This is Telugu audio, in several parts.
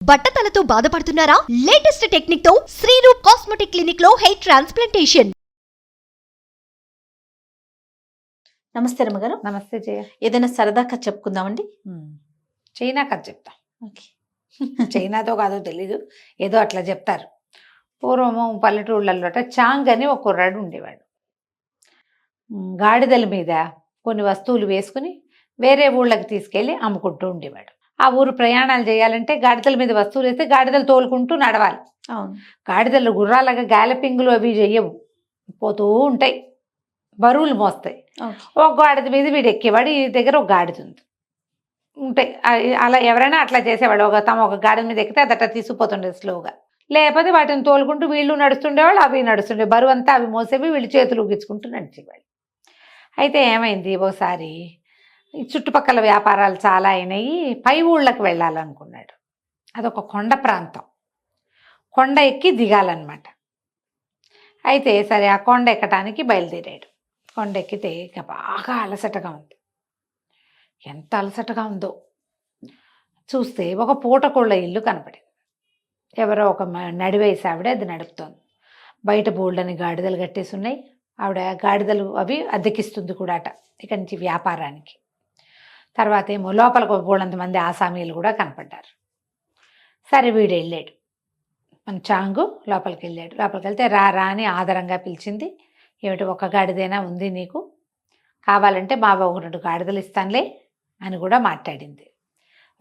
బట్టతలతో బాధపడుతున్నారా? లేటెస్ట్ టెక్నిక్ తో శ్రీరూప్ కాస్మెటిక్ క్లినిక్ లో హెయిర్ ట్రాన్స్ప్లాంటేషన్. నమస్తే రమ్మగారు. నమస్తే జయ. ఏదైనా సరదా కథ చెప్పుకుందామండి. చైనా కథ చెప్తా. ఓకే. చైనాతో కాదో తెలీదు, ఏదో అట్లా చెప్తారు. పూర్వము పల్లెటూళ్ళల్లో చాంగ్ అని ఒక కుర్రాడు ఉండేవాడు. గాడిదల మీద కొన్ని వస్తువులు వేసుకుని వేరే ఊళ్ళకి తీసుకెళ్ళి అమ్ముకుంటూ ఉండేవాడు. ఆ ఊరు ప్రయాణాలు చేయాలంటే గాడిదల మీద వస్తువులు వేస్తే గాడిదలు తోలుకుంటూ నడవాలి. అవును. గాడిదలు గుర్రాలాగా గ్యాలపింగ్లు అవి చెయ్యవు, పోతూ ఉంటాయి, బరువులు మోస్తాయి. ఒక గాడిద మీద వీడు ఎక్కేవాడు. ఈ దగ్గర ఒక గాడిద ఉంది ఉంటాయి. అలా ఎవరైనా అట్లా చేసేవాడు. ఒక గాడిద మీద ఎక్కితే అది అట్లా తీసుకుపోతుండేది స్లోగా. లేకపోతే వాటిని తోలుకుంటూ వీళ్ళు నడుస్తుండేవాళ్ళు, అవి నడుస్తుండే, బరువు అంతా అవి మోసేవి, వీళ్ళు చేతులు ఊగించుకుంటూ నడిచేవాళ్ళు. అయితే ఏమైంది, ఒకసారి ఈ చుట్టుపక్కల వ్యాపారాలు చాలా అయినాయి, పై ఊళ్ళకి వెళ్ళాలనుకున్నాడు. అదొక కొండ ప్రాంతం, కొండ ఎక్కి దిగాలన్నమాట. అయితే సరే ఆ కొండ ఎక్కడానికి బయలుదేరాడు. కొండ ఎక్కితే ఇక బాగా అలసటగా ఉంది. ఎంత అలసటగా ఉందో చూస్తే ఒక పూటకోళ్ళ ఇల్లు కనపడింది. ఎవరో ఒక నడివేసి ఆవిడ అది నడుపుతోంది. బయట బోల్డని గాడిదలు కట్టేసి ఉన్నాయి. ఆవిడ గాడిదలు అవి అద్దెకిస్తుంది కూడా అట ఇక్కడి నుంచి వ్యాపారానికి. తర్వాత ఏమో లోపలికి బోళ్ళంతమంది ఆసామీలు కూడా కనపడ్డారు. సరే వీడు వెళ్ళాడు, మన చాంగు లోపలికి వెళ్ళాడు. లోపలికి వెళ్తే రా రా అని ఆదరంగా పిలిచింది. ఏమిటి ఒక గాడిదైనా ఉంది నీకు, కావాలంటే మా ఒక 2 గాడిదలు ఇస్తానులే అని కూడా మాట్లాడింది.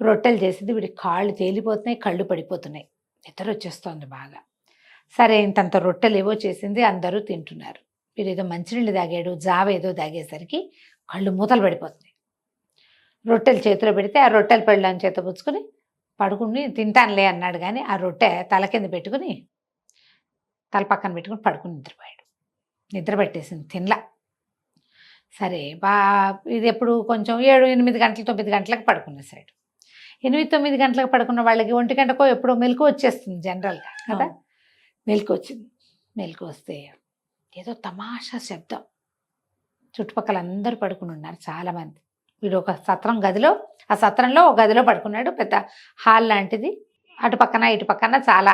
రొట్టెలు చేసింది. వీడి కాళ్ళు తేలిపోతున్నాయి, కళ్ళు పడిపోతున్నాయి, నిద్ర వచ్చేస్తోంది బాగా. సరే ఇంతంత రొట్టెలు ఏవో చేసింది, అందరూ తింటున్నారు. వీడు ఏదో మంచినీళ్ళు తాగాడు, జావ ఏదో తాగేసరికి కళ్ళు మూతలు పడిపోతున్నాయి. రొట్టెలు చేతిలో పెడితే ఆ రొట్టెల పళ్ళని చేత పుచ్చుకొని పడుకుని తింటానులే అన్నాడు. కానీ ఆ రొట్టె తల కింద పెట్టుకుని తల పక్కన పెట్టుకుని పడుకుని నిద్రపోయాడు. నిద్ర పట్టేసింది, తినలా. సరే ఇది ఎప్పుడు కొంచెం 7, 8 గంటలు 9 గంటలకు పడుకునేసాడు. 8, 9 గంటలకు పడుకున్న వాళ్ళకి 1 గంటకో ఎప్పుడో మెలకు వచ్చేస్తుంది జనరల్గా కదా. మెలకు వచ్చింది. మెలకు వస్తే ఏదో తమాషా శబ్దం. చుట్టుపక్కల అందరూ పడుకుని ఉన్నారు చాలామంది. వీడు ఒక సత్రం గదిలో, ఆ సత్రంలో ఒక గదిలో పడుకున్నాడు. పెద్ద హాల్ లాంటిది, అటు పక్కన ఇటు పక్కన చాలా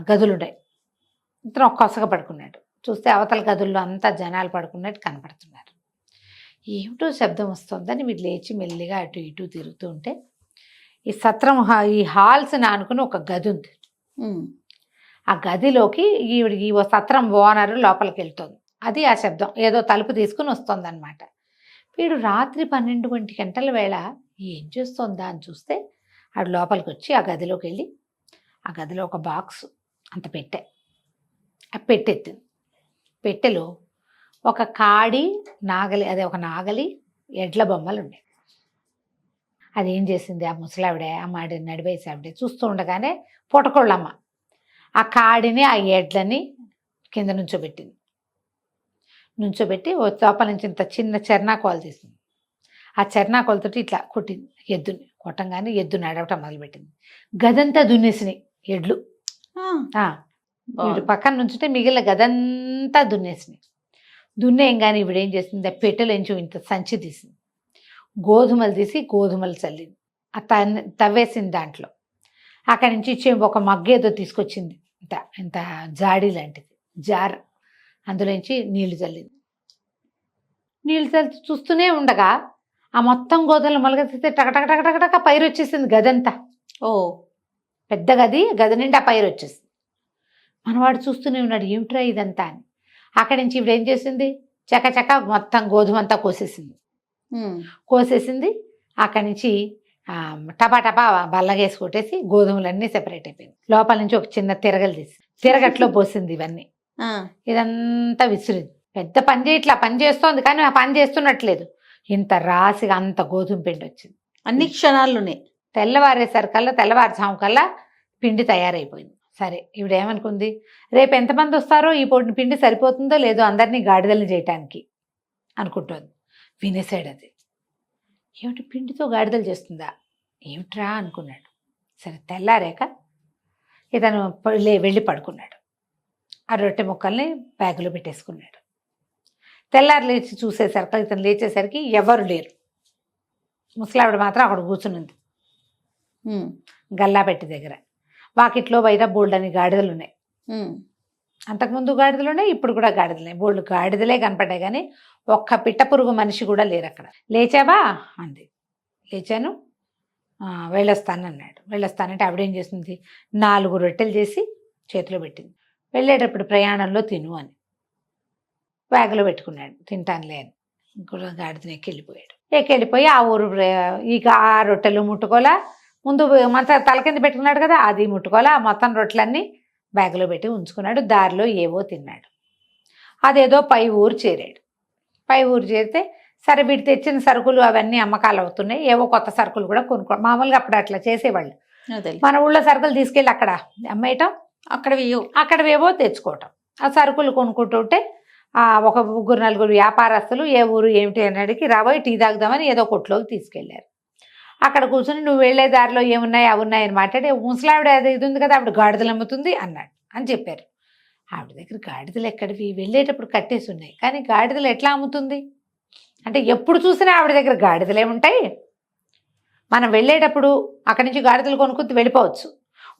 గదులు ఉన్నాయి. ఇతను ఒక్కొక్కగా పడుకున్నాడు. చూస్తే అవతల గదుల్లో అంతా జనాలు పడుకున్నట్టు కనపడుతున్నారు. ఏమిటో శబ్దం వస్తుందని వీడు లేచి మెల్లిగా అటు ఇటు తిరుగుతూ ఉంటే ఈ సత్రం ఈ హాల్స్ ఆనుకుని ఒక గది ఉంది. ఆ గదిలోకి ఈ సత్రం ఓనరు లోపలికి వెళ్తుంది. అది ఆ శబ్దం ఏదో తలుపు తీసుకుని వస్తుంది అనమాట. వీడు రాత్రి 12 గంటల వేళ ఏం చేస్తుందా అని చూస్తే ఆడు లోపలికి వచ్చి ఆ గదిలోకి వెళ్ళి ఆ గదిలో ఒక బాక్స్ అంత పెట్టె, ఆ పెట్టెత్తింది. పెట్టెలో ఒక కాడి నాగలి, అదే ఒక నాగలి, ఎడ్ల బొమ్మలు ఉన్నాయి. అదేం చేసింది ఆ ముసలావిడే, ఆ మాడి నడివేసి ఆవిడే చూస్తూ ఉండగానే పూటకోళ్ళమ్మ ఆ కాడిని ఆ ఎడ్లని కింద నుంచోబెట్టింది. నుంచోబెట్టి లోపల నుంచి ఇంత చిన్న చెర్నాకోలు తీసింది. ఆ చెర్నాకోలతో ఇట్లా కొట్టింది ఎద్దుని. కొట్టంగానే ఎద్దు నడవటం మొదలుపెట్టింది. గదంతా దున్నేసినాయి ఎడ్లు. వీడు పక్కన నుంచుంటే మిగిలిన గదంతా దున్నేసినాయి. దున్నేయంగానే ఇప్పుడు ఏం చేసింది, ఆ పెట్టెలోంచి ఇంత సంచి తీసింది. గోధుమలు తీసి గోధుమలు చల్లింది. ఆ తవ్వేసింది దాంట్లో. అక్కడి నుంచి ఒక మగ్గేదో తీసుకొచ్చింది, ఇంత జాడీ లాంటిది జార్. అందులోంచి నీళ్లు చల్లింది. నీళ్లు చల్లి చూస్తూనే ఉండగా ఆ మొత్తం గోధుమలు మొలకెత్తితే టకటక పైరు వచ్చేసింది గదంతా. పెద్ద గది నిండా పైరు వచ్చేసింది. మనవాడు చూస్తూనే ఉన్నాడు, ఏమిట్రా ఇదంతా అని. అక్కడి నుంచి ఇప్పుడు ఏం చేసింది, చకచక మొత్తం గోధుమంతా కోసేసింది. అక్కడి నుంచి టపా బల్లగేసి కొట్టేసి గోధుమలన్నీ సెపరేట్ అయిపోయింది. లోపల నుంచి ఒక చిన్న తిరగలు తీసి తిరగట్లో పోసింది. ఇవన్నీ ఇదంతా విసిరింది. పెద్ద పని చేయట్లా, పని చేస్తోంది కానీ ఆ పని చేస్తున్నట్లేదు. ఇంత రాసిగా అంత గోధుమ పిండి వచ్చింది. అన్ని క్షణాల్లోనే తెల్లవారేసరికల్లా, తెల్లవారుజాము కల్లా పిండి తయారైపోయింది. సరే ఇవిడేమనుకుంది, రేపు ఎంతమంది వస్తారో ఈ పొడిని పిండి సరిపోతుందో లేదో అందరినీ గాడిదల్ని చేయటానికి అనుకుంటోంది. వినేసాడు అది. ఏమిటి పిండితో గాడిదలు చేస్తుందా ఏమిట్రా అనుకున్నాడు. సరే తెల్లారాక ఇతను వెళ్ళి పడుకున్నాడు. ఆ రొట్టె ముక్కల్ని బ్యాగులో పెట్టేసుకున్నాడు. తెల్లారు లేచి చూసేసరికి, ఇతను లేచేసరికి ఎవరు లేరు. ముసలావిడ మాత్రం అక్కడ కూర్చునింది. గల్లాపెట్టి దగ్గర. వాకిట్లో బయట బోల్డ్ అని గాడిదలు ఉన్నాయి. అంతకుముందు గాడిదలు ఉన్నాయి, ఇప్పుడు కూడా గాడిదలు ఉన్నాయి. బోల్డ్ గాడిదలే కనపడ్డాయి కానీ ఒక్క పిట్ట పురుగు మనిషి కూడా లేరు అక్కడ. లేచావా అంది. లేచాను. వెళ్ళొస్తాను అన్నాడు. వెళ్ళొస్తానంటే ఆవిడేం చేస్తుంది, 4 రొట్టెలు చేసి చేతిలో పెట్టింది. వెళ్ళేటప్పుడు ప్రయాణంలో తిను అని బ్యాగ్లో పెట్టుకున్నాడు. తింటానులే అని. ఇంకో గాడిదని ఎక్కెళ్ళిపోయి ఆ ఊరు ఇక ఆ రొట్టెలు ముట్టుకోలా. ముందు తల కింద పెట్టుకున్నాడు కదా, అది ముట్టుకోలా. మొత్తం రొట్టెలన్నీ బ్యాగ్లో పెట్టి ఉంచుకున్నాడు. దారిలో ఏవో తిన్నాడు. అదేదో పై ఊరు చేరాడు. పై ఊరు చేరితే సరే వీటి తెచ్చిన సరుకులు అవన్నీ అమ్మకాలు అవుతున్నాయి. ఏవో కొత్త సరుకులు కూడా మామూలుగా అప్పుడు అట్లా చేసేవాళ్ళు. మన ఊళ్ళో సరుకులు తీసుకెళ్ళి అక్కడ అమ్మేయటం, అక్కడవేవో తెచ్చుకోవటం. ఆ సరుకులు కొనుక్కుంటుంటే ఒక 3-4 వ్యాపారస్తులు ఏ ఊరు ఏమిటి అని అడిగి రాబోయి టీ తాగుదామని ఏదో కొట్లోకి తీసుకెళ్లారు. అక్కడ కూర్చొని నువ్వు వెళ్లే దారిలో ఏమున్నాయి అవి ఉన్నాయని మాట్లాడి, ముసలావిడ ఇది ఉంది కదా ఆవిడ గాడిదలు అమ్ముతుంది అన్నాడు అని చెప్పారు. ఆవిడ దగ్గర గాడిదలు ఎక్కడివి, వెళ్ళేటప్పుడు కట్టేసి ఉన్నాయి కానీ గాడిదలు ఎట్లా అమ్ముతుంది అంటే, ఎప్పుడు చూసినా ఆవిడ దగ్గర గాడిదలే ఉంటాయి. మనం వెళ్ళేటప్పుడు అక్కడి నుంచి గాడిదలు కొనుక్కు వెళ్ళిపోవచ్చు,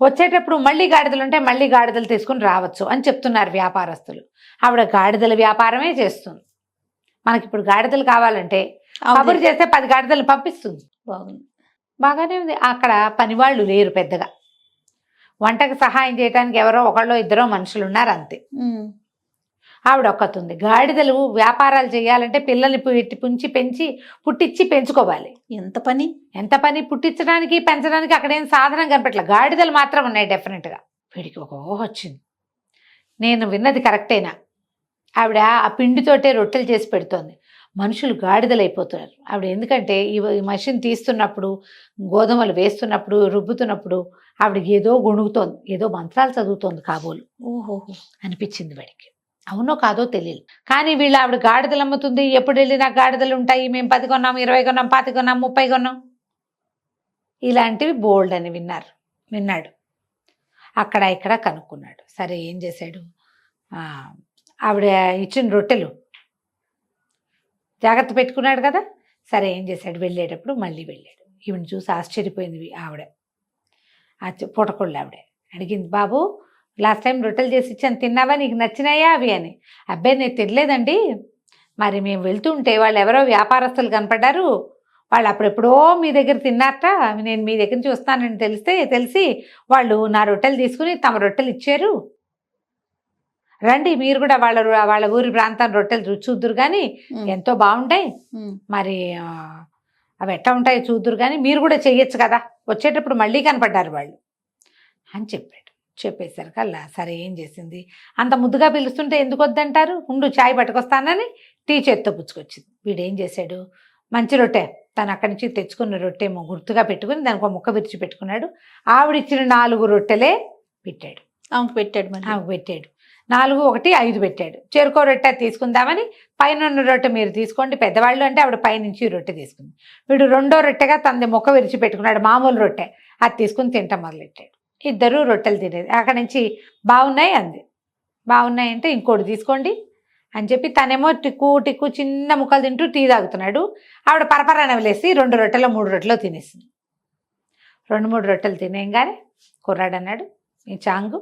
వచ్చేటప్పుడు మళ్ళీ గాడిదలు ఉంటే మళ్ళీ గాడిదలు తీసుకుని రావచ్చు అని చెప్తున్నారు వ్యాపారస్తులు. ఆవిడ గాడిదల వ్యాపారమే చేస్తుంది. మనకి ఇప్పుడు గాడిదలు కావాలంటే కబురు చేస్తే 10 గాడిదలు పంపిస్తుంది. బాగానే ఉంది. అక్కడ పనివాళ్ళు లేరు పెద్దగా. వంటకు సహాయం చేయడానికి ఎవరో ఒకళ్ళో ఇద్దరో మనుషులు ఉన్నారు అంతే. ఆవిడ ఒక్కతుంది. గాడిదలు వ్యాపారాలు చేయాలంటే పిల్లల్ని పెంచి పుట్టించి పెంచుకోవాలి. ఎంత పని పుట్టించడానికి పెంచడానికి అక్కడేం సాధనం కనిపెట్టలే. గాడిదలు మాత్రం ఉన్నాయి డెఫినెట్గా. వీడికి ఒక ఊహ వచ్చింది, నేను విన్నది కరెక్టేనా. ఆవిడ ఆ పిండితోటే రొట్టెలు చేసి పెడుతోంది. మనుషులు గాడిదలు అయిపోతున్నారు ఆవిడ. ఎందుకంటే ఈ మషిన్ తీస్తున్నప్పుడు, గోధుమలు వేస్తున్నప్పుడు, రుబ్బుతున్నప్పుడు ఆవిడకి ఏదో గొణుగుతోంది, ఏదో మంత్రాలు చదువుతోంది కాబోలు. అనిపించింది వాడికి. అవునో కాదో తెలియదు కానీ వీళ్ళు ఆవిడ గాడిదలు అమ్ముతుంది, ఎప్పుడు వెళ్ళినా గాడిదలు ఉంటాయి, మేము 10 కొన్నాం, 20 కొన్నాం, 25 కొన్నాం, 30 కొన్నాం, ఇలాంటివి బోల్డ్ అని విన్నాడు. అక్కడ ఇక్కడ కనుక్కున్నాడు. సరే ఏం చేశాడు, ఆవిడ ఇచ్చిన రొట్టెలు జాగ్రత్త పెట్టుకున్నాడు కదా. సరే ఏం చేశాడు, వెళ్ళేటప్పుడు మళ్ళీ వెళ్ళాడు. ఈవిని చూసి ఆశ్చర్యపోయింది ఆవిడ. పూటకోళ్ళు ఆవిడ అడిగింది, బాబు లాస్ట్ టైం రొట్టెలు చేసి ఇచ్చాను, తిన్నావా, నీకు నచ్చినాయా అవి అని. అబ్బాయి నేను తినలేదండి, మరి మేము వెళ్తుంటే వాళ్ళు ఎవరో వ్యాపారస్తులు కనపడ్డారు, వాళ్ళు అప్పుడెప్పుడో మీ దగ్గర తిన్నారట, నేను మీ దగ్గర నుంచి వస్తానని తెలిసి వాళ్ళు నా రొట్టెలు తీసుకుని తమ రొట్టెలు ఇచ్చారు, రండి మీరు కూడా వాళ్ళ ఊరి ప్రాంతం రొట్టెలు చూద్దురు కానీ ఎంతో బాగుంటాయి, మరి అవి ఎట్లా ఉంటాయో చూద్దురు కానీ మీరు కూడా చెయ్యొచ్చు కదా, వచ్చేటప్పుడు మళ్ళీ కనపడ్డారు వాళ్ళు అని చెప్పేసరికల్లా సరే ఏం చేసింది, అంత ముద్దుగా పిలుస్తుంటే ఎందుకు వద్దంటారు, ఉండు చాయ్ పట్టుకొస్తానని టీ చేత్తో పుచ్చుకొచ్చింది. వీడేం చేశాడు, మంచి రొట్టె తను అక్కడి నుంచి తెచ్చుకున్న రొట్టె ఏమో గుర్తుగా పెట్టుకుని దానికి ఒక ముక్క విరిచి పెట్టుకున్నాడు. ఆవిడిచ్చిన 4 రొట్టెలే పెట్టాడు. ఆమెకు పెట్టాడు 4, 1, 5 పెట్టాడు. చెరుకో రొట్టె తీసుకుందామని పైన రొట్టె మీరు తీసుకోండి పెద్దవాళ్ళు అంటే ఆవిడ పైనుంచి రొట్టె తీసుకుంది. వీడు 2వ రొట్టెగా తనది ముక్క విరిచి పెట్టుకున్నాడు, మామూలు రొట్టె, అది తీసుకుని తింటాం మొదలెట్టాడు. ఇద్దరు రొట్టెలు తినేది. అక్కడి నుంచి బాగున్నాయి అంది. బాగున్నాయి అంటే ఇంకోటి తీసుకోండి అని చెప్పి తనేమో టిక్కు చిన్న ముక్కలు తింటూ టీ తాగుతున్నాడు. ఆవిడ పరపరాన వదిలేసి 2 రొట్టెలో 3 రొట్టెలో తినేసింది. 2-3 రొట్టెలు తినేయంగానే కుర్రాడు అన్నాడు, మీ చాంగు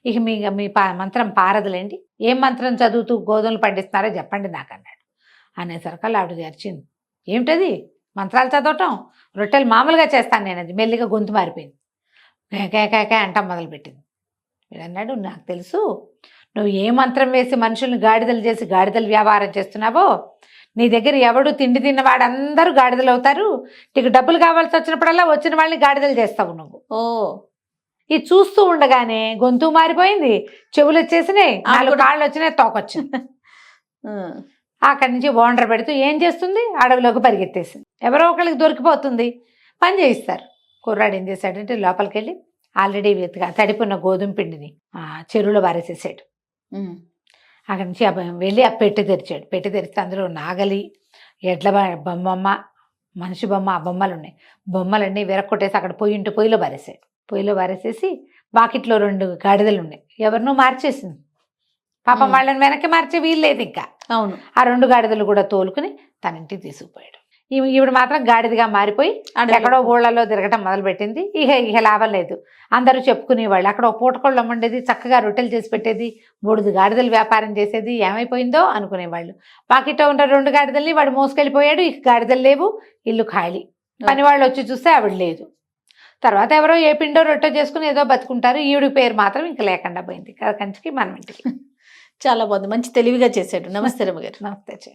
ఇక మీ మంత్రం పారదులేండి, ఏం మంత్రం చదువుతూ గోధుమలు పండిస్తున్నారో చెప్పండి నాకు అన్నాడు. అనేసరికల్లా ఆవిడ అరిచింది, ఏమిటది మంత్రాలు చదవటం, రొట్టెలు మామూలుగా చేస్తాను నేను, అది మెల్లిగా గొంతు మారిపోయింది, కేకాయ అంట మొదలుపెట్టింది. వీడన్నాడు, నాకు తెలుసు నువ్వు ఏ మంత్రం వేసి మనుషుల్ని గాడిదలు చేసి గాడిదలు వ్యాపారం చేస్తున్నావో, నీ దగ్గర ఎవడు తిండి తిన్నవాడందరూ గాడిదలు అవుతారు, నీకు డబ్బులు కావాల్సి వచ్చినప్పుడల్లా వచ్చిన వాళ్ళని గాడిదలు చేస్తావు నువ్వు. ఇది చూస్తూ ఉండగానే గొంతు మారిపోయింది, చెవులు వచ్చేసినాయి, 4 కాళ్ళు వచ్చినాయి, తోకొచ్చింది. అక్కడి నుంచి ఓండర్ పెడుతూ ఏం చేస్తుంది, అడవిలోకి పరిగెత్తేసింది. ఎవరో ఒకరికి దొరికిపోతుంది, పని చేయిస్తారు. కుర్రాడు ఏం చేశాడంటే లోపలికి వెళ్ళి ఆల్రెడీ తడిపున్న గోధుమ పిండిని చెరువులో వారేసేసాడు. అక్కడి నుంచి వెళ్ళి ఆ పెట్టె తెరిచాడు. పెట్టె తెరిస్తే అందులో నాగలి, ఎడ్ల బొమ్మ, మనిషి బొమ్మ, ఆ బొమ్మలు ఉన్నాయి. బొమ్మలన్నీ విరక్కొట్టేసి అక్కడ పొయ్యిలో వారేసాడు. పొయ్యిలో వారేసేసి వాకిట్లో 2 గాడిదలు ఉన్నాయి, ఎవరినో మార్చేసింది పాపం. వాళ్ళని వెనక్కి మార్చే వీల్లేదు ఇంకా. అవును. ఆ 2 గాడిదలు కూడా తోలుకుని తన ఇంటికి తీసుకుపోయాడు. ఈవిడ మాత్రం గాడిదగా మారిపోయి ఎక్కడో ఊళ్ళలో తిరగటం మొదలుపెట్టింది. ఇక లాభం లేదు. అందరూ చెప్పుకునేవాళ్ళు. అక్కడ ఒక పూటకోళ్ళు అమ్మండేది, చక్కగా రొట్టెలు చేసి పెట్టేది, 3 గాడిదలు వ్యాపారం చేసేది, ఏమైపోయిందో అనుకునేవాళ్ళు. పాకిట్లో ఉన్న 2 గాడిదల్ని వాడు మోసుకెళ్ళిపోయాడు. ఇక గాడిదలు లేవు, ఇల్లు ఖాళీ. పని వాళ్ళు వచ్చి చూస్తే ఆవిడ లేదు. తర్వాత ఎవరో ఏ పిండో రొట్టె చేసుకుని ఏదో బతుకుంటారు. ఈవిడ పేరు మాత్రం ఇంకా లేకుండా పోయింది. కంచికి మనం ఇంటికి. చాలా బాగుంది, మంచి తెలివిగా చేశాడు. నమస్తే రమ్మ గారు. నమస్తే.